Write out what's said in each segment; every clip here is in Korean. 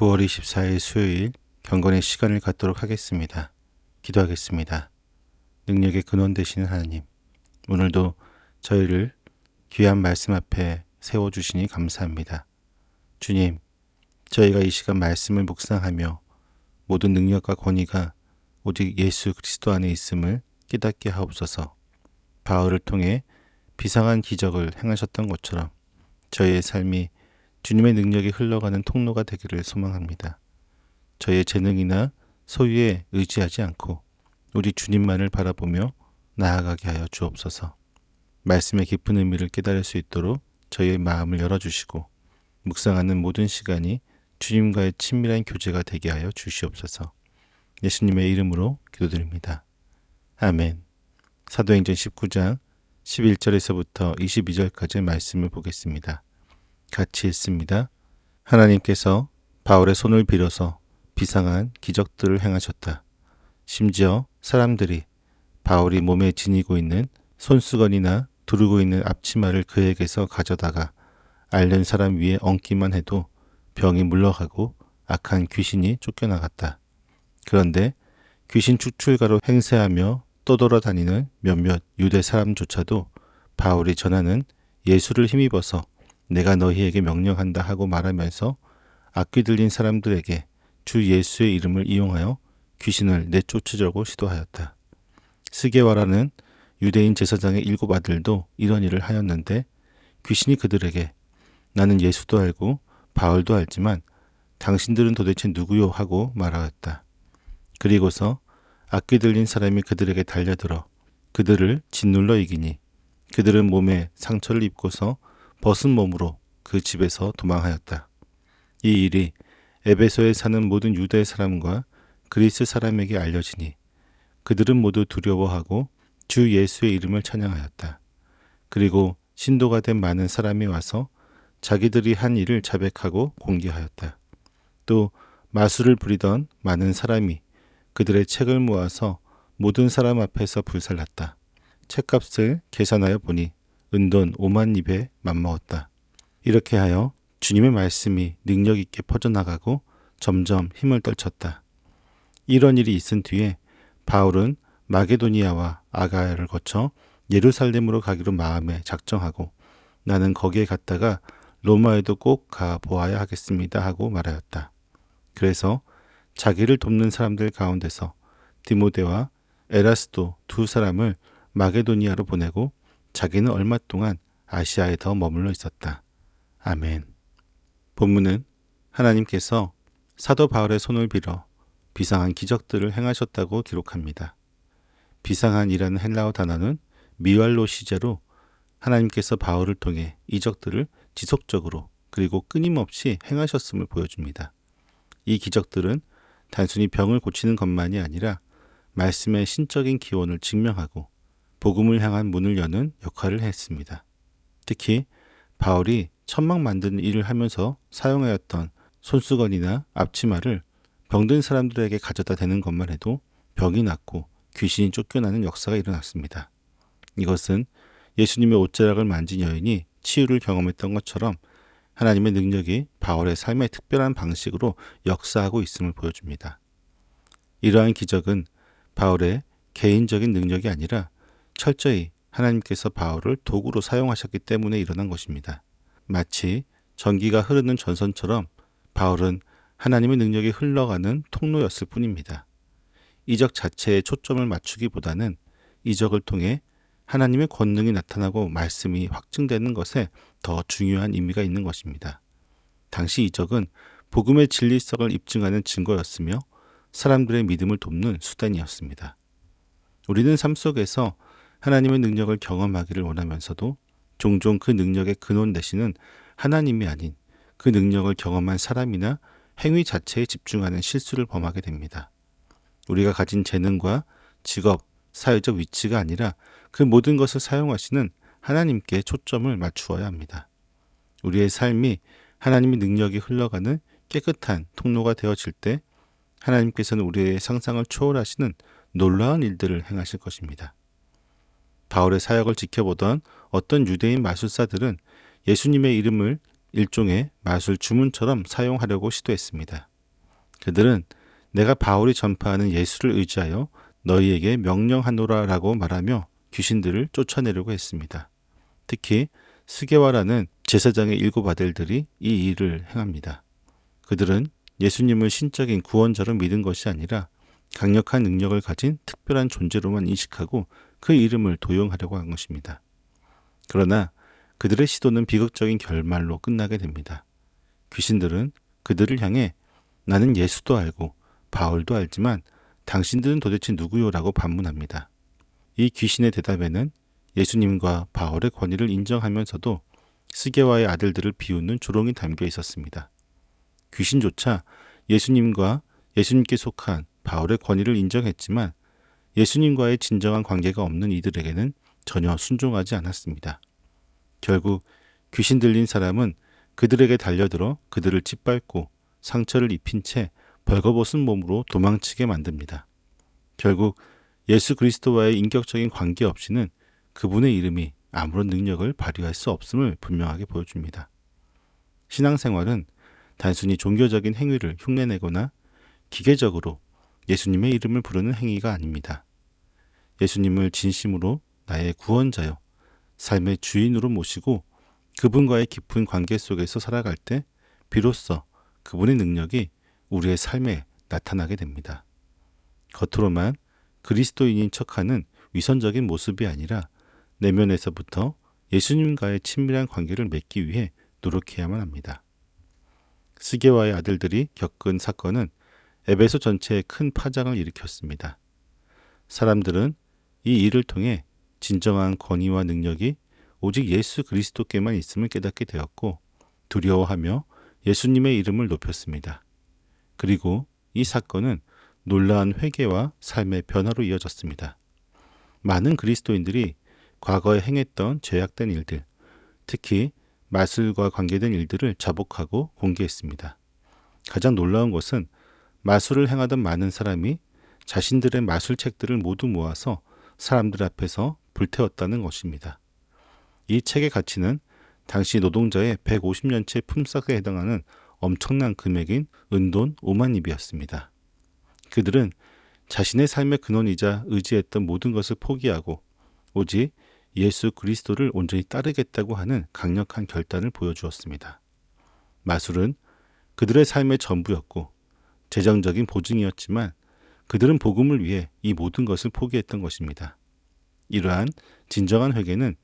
9월 24일 수요일 경건의 시간을 갖도록 하겠습니다. 기도하겠습니다. 능력의 근원 되시는 하나님, 오늘도 저희를 귀한 말씀 앞에 세워주시니 감사합니다. 주님, 저희가 이 시간 말씀을 묵상하며 모든 능력과 권위가 오직 예수 그리스도 안에 있음을 깨닫게 하옵소서. 바울을 통해 비상한 기적을 행하셨던 것처럼 저희의 삶이 주님의 능력이 흘러가는 통로가 되기를 소망합니다. 저희의 재능이나 소유에 의지하지 않고 오직 주님만을 바라보며 나아가게 하여 주옵소서. 말씀의 깊은 의미를 깨달을 수 있도록 저희의 마음을 열어주시고 묵상하는 모든 시간이 주님과의 친밀한 교제가 되게 하여 주시옵소서. 예수님의 이름으로 기도드립니다. 아멘. 사도행전 19장 11절에서부터 22절까지의 말씀을 보겠습니다. 같이 읽습니다. 하나님께서 바울의 손을 빌어서 비상한 기적들을 행하셨다. 심지어 사람들이 바울이 몸에 지니고 있는 손수건이나 두르고 있는 앞치마를 그에게서 가져다가 앓는 사람 위에 얹기만 해도 병이 물러가고 악한 귀신이 쫓겨나갔다. 그런데 귀신 축출가로 행세하며 떠돌아다니는 몇몇 유대 사람조차도 바울이 전하는 예수를 힘입어서 내가 너희에게 명령한다 하고 말하면서 악귀 들린 사람들에게 주 예수의 이름을 이용하여 귀신을 내쫓으려고 시도하였다. 스게와라는 유대인 제사장의 7 아들도 이런 일을 하였는데 귀신이 그들에게 나는 예수도 알고 바울도 알지만 당신들은 도대체 누구요 하고 말하였다. 그리고서 악귀 들린 사람이 그들에게 달려들어 그들을 짓눌러 이기니 그들은 몸에 상처를 입고서 벗은 몸으로 그 집에서 도망하였다. 이 일이 에베소에 사는 모든 유대 사람과 그리스 사람에게 알려지니 그들은 모두 두려워하고 주 예수의 이름을 찬양하였다. 그리고 신도가 된 많은 사람이 와서 자기들이 한 일을 자백하고 공개하였다. 또 마술을 부리던 많은 사람이 그들의 책을 모아서 모든 사람 앞에서 불살랐다. 책값을 계산하여 보니 은돈 5만 입에 맞먹었다. 이렇게 하여 주님의 말씀이 능력 있게 퍼져나가고 점점 힘을 떨쳤다. 이런 일이 있은 뒤에 바울은 마게도니아와 아가야를 거쳐 예루살렘으로 가기로 마음에 작정하고 나는 거기에 갔다가 로마에도 꼭 가 보아야 하겠습니다 하고 말하였다. 그래서 자기를 돕는 사람들 가운데서 디모데와 에라스도 2 사람을 마게도니아로 보내고 자기는 얼마 동안 아시아에 더 머물러 있었다. 아멘. 본문은 하나님께서 사도 바울의 손을 빌어 비상한 기적들을 행하셨다고 기록합니다. 비상한이라는 헬라어 단어는 미왈로시제로 하나님께서 바울을 통해 이적들을 지속적으로 그리고 끊임없이 행하셨음을 보여줍니다. 이 기적들은 단순히 병을 고치는 것만이 아니라 말씀의 신적인 기원을 증명하고 복음을 향한 문을 여는 역할을 했습니다. 특히 바울이 천막 만드는 일을 하면서 사용하였던 손수건이나 앞치마를 병든 사람들에게 가져다 대는 것만 해도 병이 낫고 귀신이 쫓겨나는 역사가 일어났습니다. 이것은 예수님의 옷자락을 만진 여인이 치유를 경험했던 것처럼 하나님의 능력이 바울의 삶의 특별한 방식으로 역사하고 있음을 보여줍니다. 이러한 기적은 바울의 개인적인 능력이 아니라 철저히 하나님께서 바울을 도구로 사용하셨기 때문에 일어난 것입니다. 마치 전기가 흐르는 전선처럼 바울은 하나님의 능력이 흘러가는 통로였을 뿐입니다. 이적 자체에 초점을 맞추기보다는 이적을 통해 하나님의 권능이 나타나고 말씀이 확증되는 것에 더 중요한 의미가 있는 것입니다. 당시 이적은 복음의 진리성을 입증하는 증거였으며 사람들의 믿음을 돕는 수단이었습니다. 우리는 삶 속에서 하나님의 능력을 경험하기를 원하면서도 종종 그 능력의 근원 되시는 하나님이 아닌 그 능력을 경험한 사람이나 행위 자체에 집중하는 실수를 범하게 됩니다. 우리가 가진 재능과 직업, 사회적 위치가 아니라 그 모든 것을 사용하시는 하나님께 초점을 맞추어야 합니다. 우리의 삶이 하나님의 능력이 흘러가는 깨끗한 통로가 되어질 때 하나님께서는 우리의 상상을 초월하시는 놀라운 일들을 행하실 것입니다. 바울의 사역을 지켜보던 어떤 유대인 마술사들은 예수님의 이름을 일종의 마술 주문처럼 사용하려고 시도했습니다. 그들은 내가 바울이 전파하는 예수를 의지하여 너희에게 명령하노라라고 말하며 귀신들을 쫓아내려고 했습니다. 특히 스게와라는 제사장의 7 아들들이 이 일을 행합니다. 그들은 예수님을 신적인 구원자로 믿은 것이 아니라 강력한 능력을 가진 특별한 존재로만 인식하고 그 이름을 도용하려고 한 것입니다. 그러나 그들의 시도는 비극적인 결말로 끝나게 됩니다. 귀신들은 그들을 향해 나는 예수도 알고 바울도 알지만 당신들은 도대체 누구요? 라고 반문합니다. 이 귀신의 대답에는 예수님과 바울의 권위를 인정하면서도 스게와의 아들들을 비웃는 조롱이 담겨 있었습니다. 귀신조차 예수님과 예수님께 속한 바울의 권위를 인정했지만 예수님과의 진정한 관계가 없는 이들에게는 전혀 순종하지 않았습니다. 결국 귀신 들린 사람은 그들에게 달려들어 그들을 짓밟고 상처를 입힌 채 벌거벗은 몸으로 도망치게 만듭니다. 결국 예수 그리스도와의 인격적인 관계 없이는 그분의 이름이 아무런 능력을 발휘할 수 없음을 분명하게 보여줍니다. 신앙생활은 단순히 종교적인 행위를 흉내내거나 기계적으로 예수님의 이름을 부르는 행위가 아닙니다. 예수님을 진심으로 나의 구원자요, 삶의 주인으로 모시고 그분과의 깊은 관계 속에서 살아갈 때 비로소 그분의 능력이 우리의 삶에 나타나게 됩니다. 겉으로만 그리스도인인 척하는 위선적인 모습이 아니라 내면에서부터 예수님과의 친밀한 관계를 맺기 위해 노력해야만 합니다. 스게와의 아들들이 겪은 사건은 에베소 전체에 큰 파장을 일으켰습니다. 사람들은 이 일을 통해 진정한 권위와 능력이 오직 예수 그리스도께만 있음을 깨닫게 되었고 두려워하며 예수님의 이름을 높였습니다. 그리고 이 사건은 놀라운 회개와 삶의 변화로 이어졌습니다. 많은 그리스도인들이 과거에 행했던 죄악된 일들, 특히 마술과 관계된 일들을 자복하고 공개했습니다. 가장 놀라운 것은 마술을 행하던 많은 사람이 자신들의 마술책들을 모두 모아서 사람들 앞에서 불태웠다는 것입니다. 이 책의 가치는 당시 노동자의 150년치 품삯에 해당하는 엄청난 금액인 은돈 5만 입이었습니다. 그들은 자신의 삶의 근원이자 의지했던 모든 것을 포기하고 오직 예수 그리스도를 온전히 따르겠다고 하는 강력한 결단을 보여주었습니다. 마술은 그들의 삶의 전부였고 재정적인 보증이었지만 그들은 복음을 위해 이 모든 것을 포기했던 것입니다. 이러한 진정한 회개는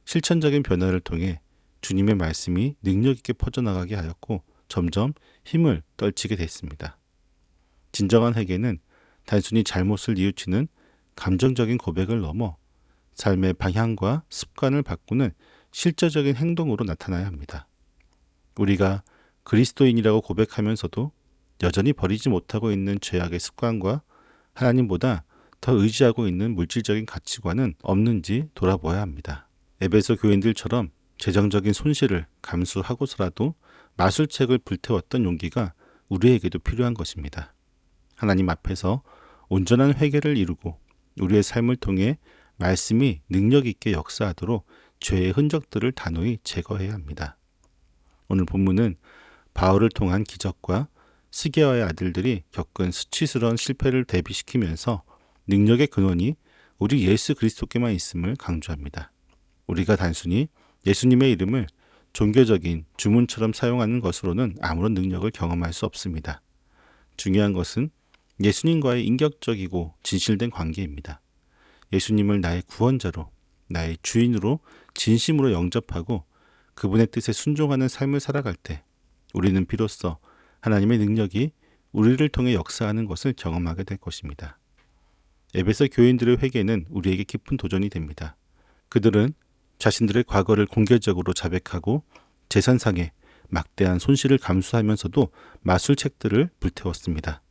실천적인 변화를 통해 주님의 말씀이 능력 있게 퍼져나가게 하였고 점점 힘을 떨치게 됐습니다. 진정한 회개는 단순히 잘못을 뉘우치는 감정적인 고백을 넘어 삶의 방향과 습관을 바꾸는 실제적인 행동으로 나타나야 합니다. 우리가 그리스도인이라고 고백하면서도 여전히 버리지 못하고 있는 죄악의 습관과 하나님보다 더 의지하고 있는 물질적인 가치관은 없는지 돌아보아야 합니다. 에베소 교인들처럼 재정적인 손실을 감수하고서라도 마술책을 불태웠던 용기가 우리에게도 필요한 것입니다. 하나님 앞에서 온전한 회개를 이루고 우리의 삶을 통해 말씀이 능력 있게 역사하도록 죄의 흔적들을 단호히 제거해야 합니다. 오늘 본문은 바울을 통한 기적과 스게와의 아들들이 겪은 수치스러운 실패를 대비시키면서 능력의 근원이 오직 예수 그리스도께만 있음을 강조합니다. 우리가 단순히 예수님의 이름을 종교적인 주문처럼 사용하는 것으로는 아무런 능력을 경험할 수 없습니다. 중요한 것은 예수님과의 인격적이고 진실된 관계입니다. 예수님을 나의 구원자로, 나의 주인으로 진심으로 영접하고 그분의 뜻에 순종하는 삶을 살아갈 때 우리는 비로소 하나님의 능력이 우리를 통해 역사하는 것을 경험하게 될 것입니다. 에베소 교인들의 회개는 우리에게 깊은 도전이 됩니다. 그들은 자신들의 과거를 공개적으로 자백하고 재산상의 막대한 손실을 감수하면서도 마술책들을 불태웠습니다.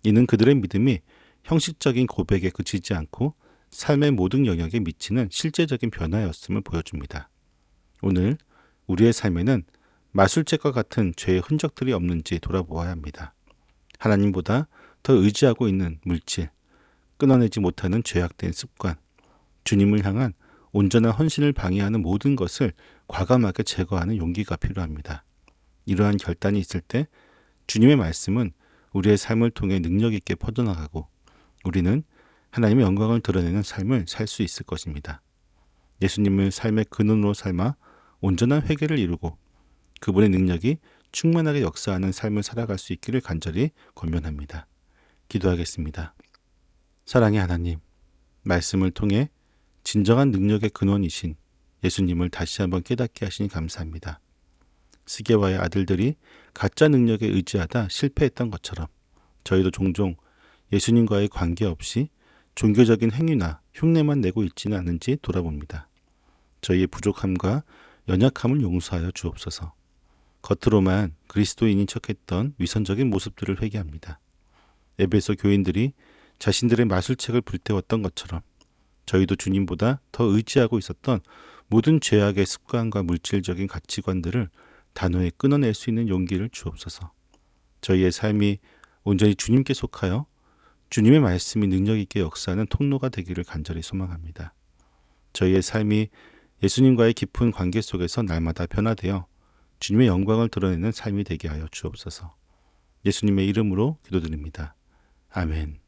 이는 그들의 믿음이 형식적인 고백에 그치지 않고 삶의 모든 영역에 미치는 실제적인 변화였음을 보여줍니다. 오늘 우리의 삶에는 마술책과 같은 죄의 흔적들이 없는지 돌아보아야 합니다. 하나님보다 더 의지하고 있는 물질, 끊어내지 못하는 죄악된 습관, 주님을 향한 온전한 헌신을 방해하는 모든 것을 과감하게 제거하는 용기가 필요합니다. 이러한 결단이 있을 때 주님의 말씀은 우리의 삶을 통해 능력 있게 퍼져나가고 우리는 하나님의 영광을 드러내는 삶을 살 수 있을 것입니다. 예수님을 삶의 근원으로 삼아 온전한 회개를 이루고 그분의 능력이 충만하게 역사하는 삶을 살아갈 수 있기를 간절히 권면합니다. 기도하겠습니다. 사랑의 하나님, 말씀을 통해 진정한 능력의 근원이신 예수님을 다시 한번 깨닫게 하시니 감사합니다. 스게와의 아들들이 가짜 능력에 의지하다 실패했던 것처럼 저희도 종종 예수님과의 관계없이 종교적인 행위나 흉내만 내고 있지는 않은지 돌아봅니다. 저희의 부족함과 연약함을 용서하여 주옵소서. 겉으로만 그리스도인인 척했던 위선적인 모습들을 회개합니다. 에베소 교인들이 자신들의 마술책을 불태웠던 것처럼 저희도 주님보다 더 의지하고 있었던 모든 죄악의 습관과 물질적인 가치관들을 단호히 끊어낼 수 있는 용기를 주옵소서. 저희의 삶이 온전히 주님께 속하여 주님의 말씀이 능력 있게 역사하는 통로가 되기를 간절히 소망합니다. 저희의 삶이 예수님과의 깊은 관계 속에서 날마다 변화되어 주님의 영광을 드러내는 삶이 되게 하여 주옵소서. 예수님의 이름으로 기도드립니다. 아멘.